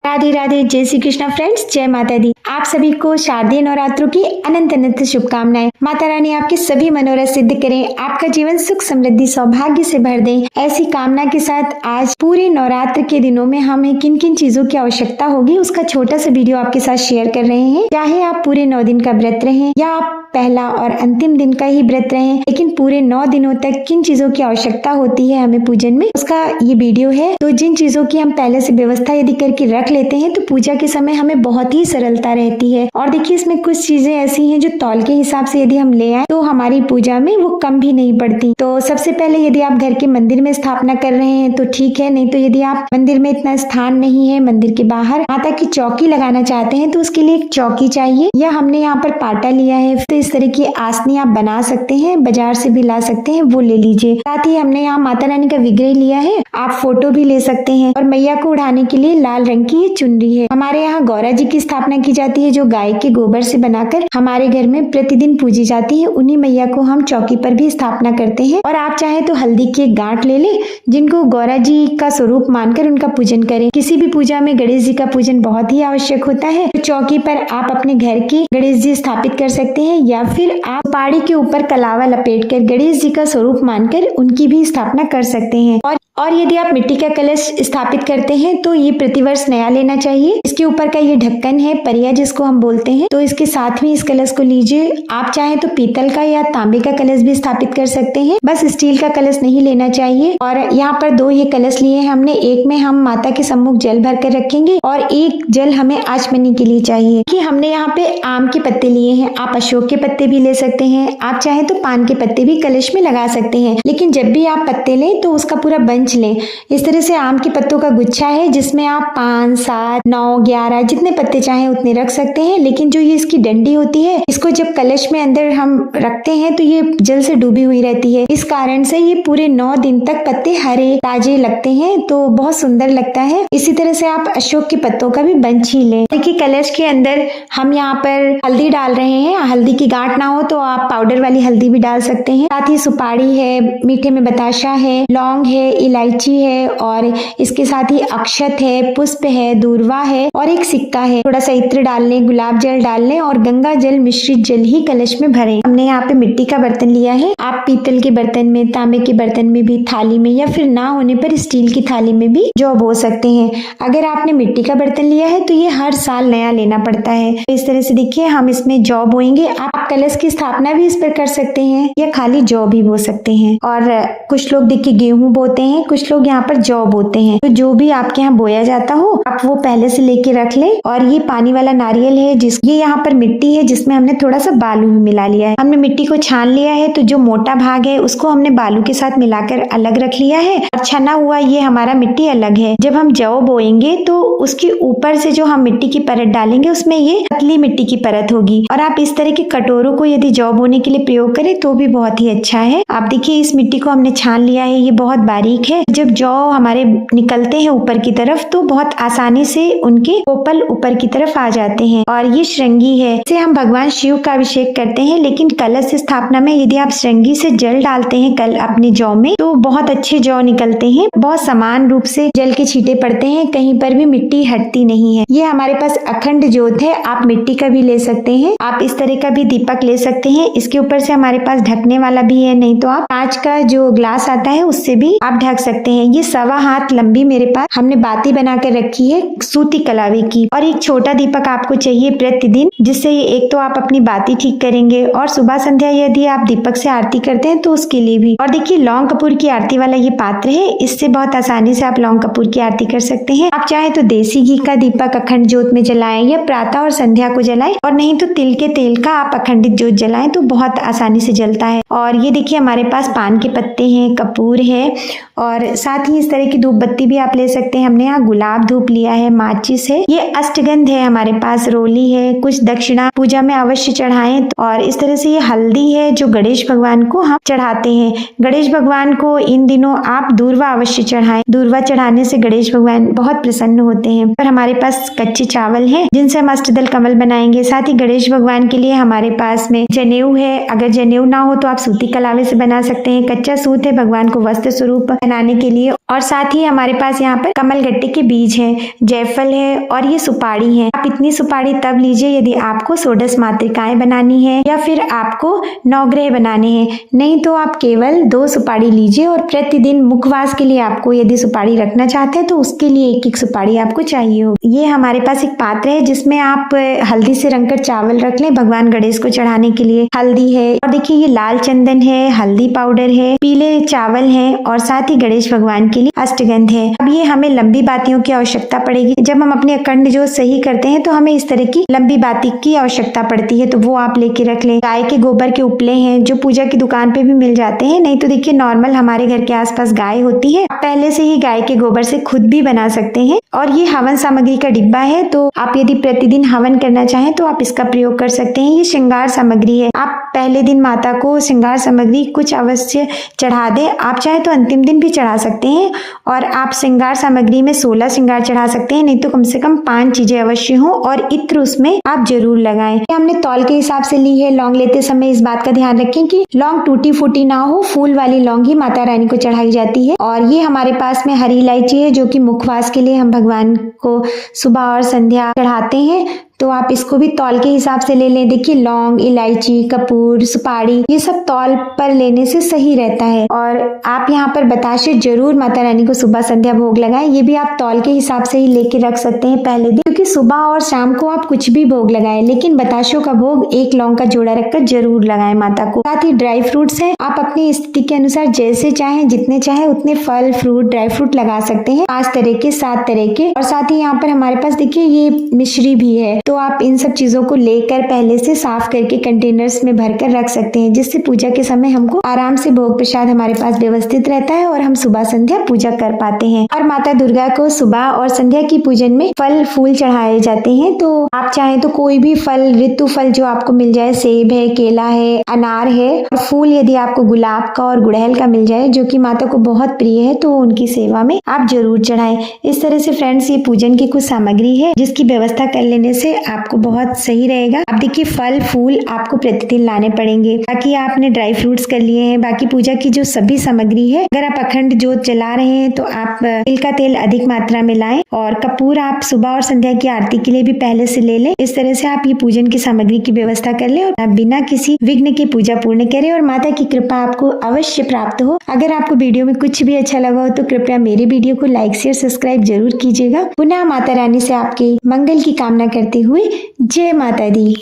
राधे राधे, जय श्री कृष्णा फ्रेंड्स, जय माता दी। आप सभी को शारदीय नवरात्रों की अनंत अनंत शुभकामनाएं। माता रानी आपके सभी मनोरथ सिद्ध करें, आपका जीवन सुख समृद्धि सौभाग्य से भर दें। ऐसी कामना के साथ आज पूरे नवरात्र के दिनों में हमें किन किन चीजों की आवश्यकता होगी उसका छोटा सा वीडियो आपके साथ शेयर कर रहे हैं। चाहे आप पूरे 9 दिन का व्रत रहें या आप पहला और अंतिम दिन का ही व्रत रहें, लेकिन पूरे 9 दिनों तक किन चीजों की आवश्यकता होती है हमें पूजन में, उसका ये वीडियो है। तो जिन चीजों की हम पहले से व्यवस्था यदि करके रख लेते हैं तो पूजा के समय हमें बहुत ही सरलता रहती है। और देखिए इसमें कुछ चीजें ऐसी हैं जो तौल के हिसाब से यदि हम ले आए तो हमारी पूजा में वो कम भी नहीं पड़ती। तो सबसे पहले यदि आप घर के मंदिर में स्थापना कर रहे हैं तो ठीक है, नहीं तो यदि आप मंदिर में इतना स्थान नहीं है, मंदिर के बाहर माता की चौकी लगाना चाहते हैं तो उसके लिए एक चौकी चाहिए, या हमने यहाँ पर पाटा लिया है तो इस तरह की आसनी आप बना सकते हैं, बाजार से भी ला सकते हैं, वो ले लीजिए। साथ ही हमने यहाँ माता रानी का विग्रह लिया है, आप फोटो भी ले सकते हैं। और मैया को उठाने के लिए लाल रंग की ये चुनरी है। हमारे यहाँ गौरा जी की स्थापना की जाती है जो गाय के गोबर से बनाकर हमारे घर में प्रतिदिन पूजी जाती है। उन्हीं मैया को हम चौकी पर भी स्थापना करते हैं। और आप चाहे तो हल्दी की एक गांठ ले लें जिनको गौरा जी का स्वरूप मानकर उनका पूजन करें। किसी भी पूजा में गणेश जी का पूजन बहुत ही आवश्यक होता है। तो चौकी पर आप अपने घर के गणेश जी स्थापित कर सकते हैं, या फिर आप पहाड़ी के ऊपर कलावा लपेटकर गणेश जी का स्वरूप मानकर उनकी भी स्थापना कर सकते हैं। और यदि आप मिट्टी का कलश स्थापित करते हैं तो ये प्रतिवर्ष नया लेना चाहिए। इसके ऊपर का ये ढक्कन है, परिया जिसको हम बोलते हैं, तो इसके साथ में इस कलश को लीजिए। आप चाहें तो पीतल का या तांबे का कलश भी स्थापित कर सकते हैं, बस स्टील का कलश नहीं लेना चाहिए। और यहाँ पर 2 ये कलश लिए हैं हमने। एक में हम माता के सम्मुख जल भर कर रखेंगे और एक जल हमें आचमनी के लिए चाहिए। कि हमने यहाँ पे आम के पत्ते लिए हैं, आप अशोक के पत्ते भी ले सकते हैं, आप चाहे तो पान के पत्ते भी कलश में लगा सकते हैं। लेकिन जब भी आप पत्ते लें तो उसका पूरा बंच लें। इस तरह से आम के पत्तों का गुच्छा है जिसमें आप 5, 7, 9, 11 जितने पत्ते चाहें उतने रख सकते हैं। लेकिन जो ये इसकी डंडी होती है, इसको जब कलश में अंदर हम रखते हैं तो ये जल से डूबी हुई रहती है। इस कारण से ये पूरे 9 दिन तक पत्ते हरे ताजे लगते हैं, तो बहुत सुंदर लगता है। इसी तरह से आप अशोक के पत्तों का भी बंच ही लें। देखिए कलश के अंदर हम यहाँ पर हल्दी डाल रहे हैं। हल्दी की गांठ ना हो तो आप पाउडर वाली हल्दी भी डाल सकते हैं। साथ ही सुपारी है, मीठे में बताशा है, लौंग है, इलायची है, और इसके साथ ही अक्षत है, पुष्प है, दूर्वा है और एक सिक्का है। थोड़ा सा इत्र डाल लें, गुलाब जल डाल लें और गंगा जल मिश्रित जल ही कलश में भरें। हमने यहाँ पे मिट्टी का बर्तन लिया है, आप पीतल के बर्तन में, तांबे के बर्तन में भी, थाली में, या फिर ना होने पर स्टील की थाली में भी जौ बो सकते हैं। अगर आपने मिट्टी का बर्तन लिया है तो ये हर साल नया लेना पड़ता है। तो इस तरह से देखिए हम इसमें जौ बोएंगे। आप कलश की स्थापना भी इस पर कर सकते हैं या खाली जौ भी बो सकते हैं। और कुछ लोग देखिए गेहूं बोते हैं, कुछ लोग यहाँ पर जौ बोते हैं। तो जो भी आपके यहाँ बोया जाता हो आप वो पहले से लेके रख ले। और ये पानी वाला नारियल है, ये यहाँ पर मिट्टी है जिसमें हमने थोड़ा सा बालू भी मिला लिया है। हमने मिट्टी को छान लिया है, तो जो मोटा भाग है उसको हमने बालू के साथ मिलाकर अलग रख लिया है और छना हुआ ये हमारा मिट्टी अलग है। जब हम जौ बोएंगे तो उसके ऊपर से जो हम मिट्टी की परत डालेंगे उसमें ये पतली मिट्टी की परत होगी। और आप इस तरह के कटोरों को यदि जौ बोने के लिए प्रयोग करें तो भी बहुत ही अच्छा है। आप देखिए इस मिट्टी को हमने छान लिया है, ये बहुत बारीक है। जब जौ हमारे निकलते हैं ऊपर की तरफ तो बहुत आसानी से उनके कोपल ऊपर की तरफ आ जाते हैं। और ये श्रृंगी है, इसे हम भगवान शिव का अभिषेक करते हैं। लेकिन कलश स्थापना में यदि आप श्रृंगी से जल डालते हैं कल अपने जौ में तो बहुत अच्छे जौ निकलते हैं, बहुत समान रूप से जल के छींटे पड़ते हैं, कहीं पर भी मिट्टी हटती नहीं है। ये हमारे पास अखंड ज्योत है, आप मिट्टी का भी ले सकते हैं, आप इस तरह का भी दीपक ले सकते हैं। इसके ऊपर से हमारे पास ढकने वाला भी है, नहीं तो आप कांच का जो ग्लास आता है उससे भी आप ढक सकते हैं। ये 1.25 हाथ लंबी मेरे पास हमने बाती बना कर रखी है सूती कलावे की। और एक छोटा दीपक आपको चाहिए प्रतिदिन, जिससे एक तो आप अपनी बाती ठीक करेंगे और सुबह संध्या यदि आप दीपक से आरती करते हैं तो उसके लिए भी। और देखिए लौंग कपूर की आरती वाला ये पात्र है, इससे बहुत आसानी से आप लौंग कपूर की आरती कर सकते हैं। आप चाहे तो देसी घी का दीपक अखंड ज्योत में जलाएं या प्रातः और संध्या को जलाएं, और नहीं तो तिल के तेल का आप अखंडित ज्योत जलाएं तो बहुत आसानी से जलता है। और ये देखिए हमारे पास पान के पत्ते हैं, कपूर है और साथ ही इस तरह की धूप बत्ती भी आप ले सकते हैं। हमने यहाँ गुलाब धूप लिया है, माचिस है, ये अष्टगंध है हमारे पास, रोली है, कुछ दक्षिणा पूजा में अवश्य चढ़ाएं। और इस तरह से ये हल्दी है जो गणेश भगवान को हम चढ़ाते हैं। गणेश भगवान को इन दिनों आप दूर्वा अवश्य चढ़ाएं, दूर्वा चढ़ाने से गणेश भगवान बहुत प्रसन्न होते हैं। पर हमारे पास कच्चे चावल हैं जिनसे हम अष्टदल कमल बनाएंगे। साथ ही गणेश भगवान के लिए हमारे पास में जनेऊ है, अगर जनेऊ ना हो तो आप सूती कलावे से बना सकते हैं। कच्चा सूत है, भगवान को वस्त्र स्वरूप पहनाने बनाने के लिए। और साथ ही हमारे पास यहाँ पर कमलगट्टे के बीज हैं, जायफल है और ये सुपारी है। आप इतनी सुपारी तब लीजिए यदि आपको षोडश मातृकाएं बनानी है या फिर आपको नवग्रह बनाने हैं, नहीं तो आप केवल 2 सुपारी लीजिए। और प्रतिदिन मुखवास के लिए आपको यदि सुपारी रखना चाहते हैं तो उसके लिए एक एक सुपारी आपको चाहिए होगी। ये हमारे पास एक पात्र है जिसमें आप हल्दी से रंगकर चावल रख लें भगवान गणेश को चढ़ाने के लिए। हल्दी है और देखिए ये लाल चंदन है, हल्दी पाउडर है, पीले चावल है और साथ ही गणेश भगवान के लिए अष्टगंध है। अब ये हमें लंबी बातियों की आवश्यकता पड़ेगी। जब हम अपने अखंड ज्योत सही करते हैं तो हमें इस तरह की लंबी बाती की आवश्यकता पड़ती है, तो वो आप लेके रख लें। गाय के गोबर के उपले हैं जो पूजा की दुकान पे भी मिल जाते हैं, नहीं तो देखिए नॉर्मल हमारे घर के आसपास गाय होती है, आप पहले से ही गाय के गोबर से खुद भी बना सकते हैं। और ये हवन सामग्री का डिब्बा है, तो आप यदि प्रतिदिन हवन करना चाहें तो आप इसका प्रयोग कर सकते हैं। ये श्रृंगार सामग्री है, आप पहले दिन माता को श्रृंगार सामग्री कुछ अवश्य चढ़ा दें। आप चाहे तो अंतिम दिन भी चढ़ा सकते हैं और आप श्रृंगार सामग्री में 16 श्रृंगार चढ़ा सकते हैं, नहीं तो कम से कम 5 चीजें अवश्य हो और इत्र उसमें आप जरूर लगाएं। हमने तौल के हिसाब से ली है। लौंग लेते समय इस बात का ध्यान रखें कि लौंग टूटी फूटी ना हो, फूल वाली लौंग ही माता रानी को चढ़ाई जाती है। और ये हमारे पास में हरी इलायची है जो कि मुखवास के लिए हम भगवान को सुबह और संध्या चढ़ाते हैं, तो आप इसको भी तौल के हिसाब से ले लें। देखिए लौंग, इलायची, कपूर, सुपारी ये सब तौल पर लेने से सही रहता है। और आप यहाँ पर बताशे जरूर माता रानी को सुबह संध्या भोग लगाएं। ये भी आप तौल के हिसाब से ही लेके रख सकते हैं पहले दिन, क्योंकि सुबह और शाम को आप कुछ भी भोग लगाएं, लेकिन बताशों का भोग 1 लौंग का जोड़ा रखकर जरूर लगाएं माता को। साथ ही ड्राई फ्रूट्स हैं, आप अपनी स्थिति के अनुसार जैसे चाहें, जितने चाहे उतने फल, फ्रूट, ड्राई फ्रूट लगा सकते हैं, 5 तरह के, 7 तरह के। और साथ ही यहाँ पर हमारे पास देखिए ये मिश्री भी है, तो आप इन सब चीजों को लेकर पहले से साफ करके कंटेनर्स में भरकर रख सकते हैं, जिससे पूजा के समय हमको आराम से भोग प्रसाद हमारे पास व्यवस्थित रहता है और हम सुबह संध्या पूजा कर पाते हैं। और माता दुर्गा को सुबह और संध्या की पूजन में फल फूल चढ़ाए जाते हैं, तो आप चाहें तो कोई भी फल, ऋतु फल जो आपको मिल जाए, सेब है, केला है, अनार है, और फूल यदि आपको गुलाब का और गुड़हल का मिल जाए जो कि माता को बहुत प्रिय है, तो उनकी सेवा में आप जरूर चढ़ाएं। इस तरह से फ्रेंड्स ये पूजन की कुछ सामग्री है जिसकी व्यवस्था कर लेने से आपको बहुत सही रहेगा। अब देखिए फल फूल आपको प्रतिदिन लाने पड़ेंगे। बाकी आपने ड्राई फ्रूट्स कर लिए हैं, बाकी पूजा की जो सभी सामग्री है, अगर आप अखंड जोत जला रहे हैं तो आप तिल का तेल अधिक मात्रा में लाएं और कपूर आप सुबह और संध्या की आरती के लिए भी पहले से ले लें। इस तरह से आप ये पूजन की सामग्री की व्यवस्था कर लें और बिना किसी विघ्न के पूजा पूर्ण करें और माता की कृपा आपको अवश्य प्राप्त हो। अगर आपको वीडियो में कुछ भी अच्छा लगा हो तो कृपया मेरे वीडियो को लाइक शेयर सब्सक्राइब जरूर कीजिएगा। पुनः माता रानी से आपके मंगल की कामना करते हुए जय माता दी।